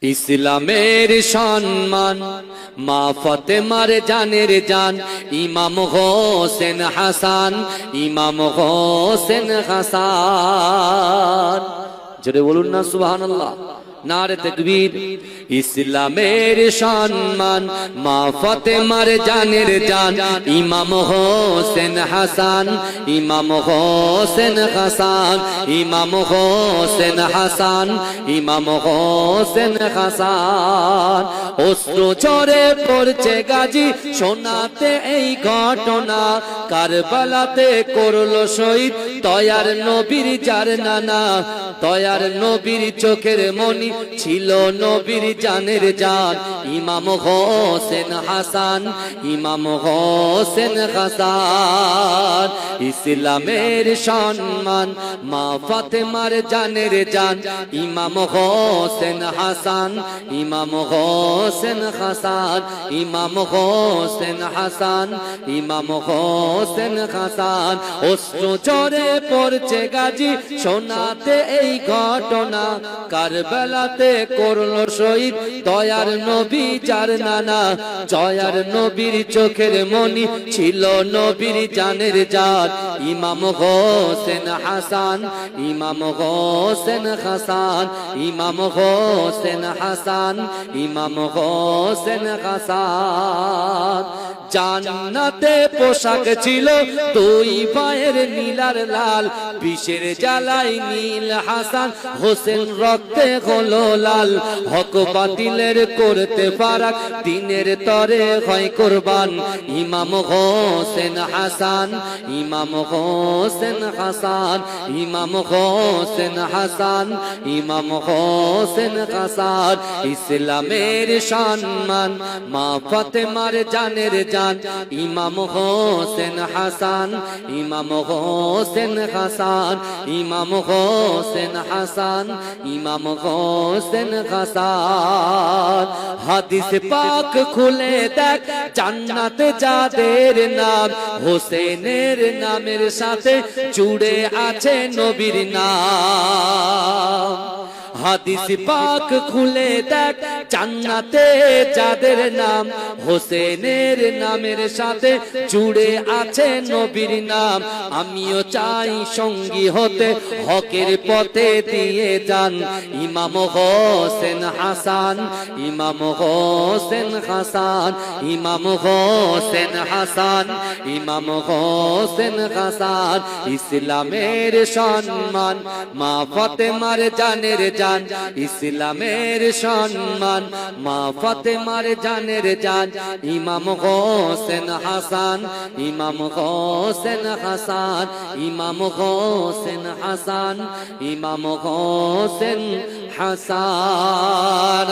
ইসলামের সম্মান মা ফাতেমার জানের জান ইমাম হোসেন হাসান, ইমাম হোসেন হাসান। জোরে বলুন না সুবহানাল্লাহ, নারে তাকবীর। ইসলামের সম্মান মা ফাতেমার জানের জান ইমাম হোসেন হাসান, ইমাম হোসেন হাসান, ইমাম হোসেন হাসান, ইমাম হোসেন হাসান। অস্ত্র ঝরে পড়ছে গাজী শোনাতে এই ঘটনা, কারবালাতে করলো শহীদ দয়ার নবীর যার নানা। দয়ার নবীর চোখের মনি ছিল নবীর জানের জান ইমাম হোসেন হাসান, ইমাম হোসেন হাসান। ইসলামের সম্মান মা ফাতেমার জানের জান ইমাম হোসেন হাসান, ইমাম হোসেন হাসান, ইমাম হোসেন হাসান, ইমাম হোসেন হাসান। অস্ত্র ঝরে পড়ছে গাজী শোনাতে এই ঘটনা, কারবালাতে করলো শহীদ দয়ার নবী যার নানা। জয়ার নবীর চোখের মনি ছিল নবীর জানের জান ইমাম হোসেন হাসান, ইমাম হোসেন হাসান, ইমাম হোসেন হাসান, ইমাম হোসেন হাসান। জান্নাতে পোশাক ছিল দুই ভাইয়ের নীলার লাল, বিষের জ্বালাই নীল হাসান হোসেন রক্তে হলো লাল। হক বাতিলের করতে ফারাক দিনের তরে হয় কুরবান ইমাম হোসেন হাসান, ইমাম হোসেন হাসান, ইমাম হোসেন হাসান, ইমাম হোসেন হাসান। ইসলামের সম্মান মা ফাতেমার জানের জান ইমাম হোসেন হাসান, ইমাম হোসেন হাসান, ইমাম হোসেন হাসান, ইমাম হোসেন হাসান। হাদিস পাক খুলে দেখ জান্নাতে যাদের নাম, হোসেনের নামের সাথে জুড়ে আছে নবীর নাম। হাদিস পাক খুলে দেখ জান্নাতে যাদের নাম, হোসেনের নামের সাথে জুড়ে আছে নবীর নাম। আমিও চাই সঙ্গী হতে হকের পথে দিয়ে যান ইমাম হোসেন হাসান, ইমাম হোসেন হাসান, ইমাম হোসেন হাসান, ইমাম হোসেন হাসান। ইসলামের সম্মান মা ফাতেমার জানের জান, ইসলামের সম্মান মা ফাতেমার জানের জান ইমাম হোসেন হাসান, ইমাম হোসেন হাসান, ইমাম হোসেন হাসান, ইমাম হোসেন হাসান।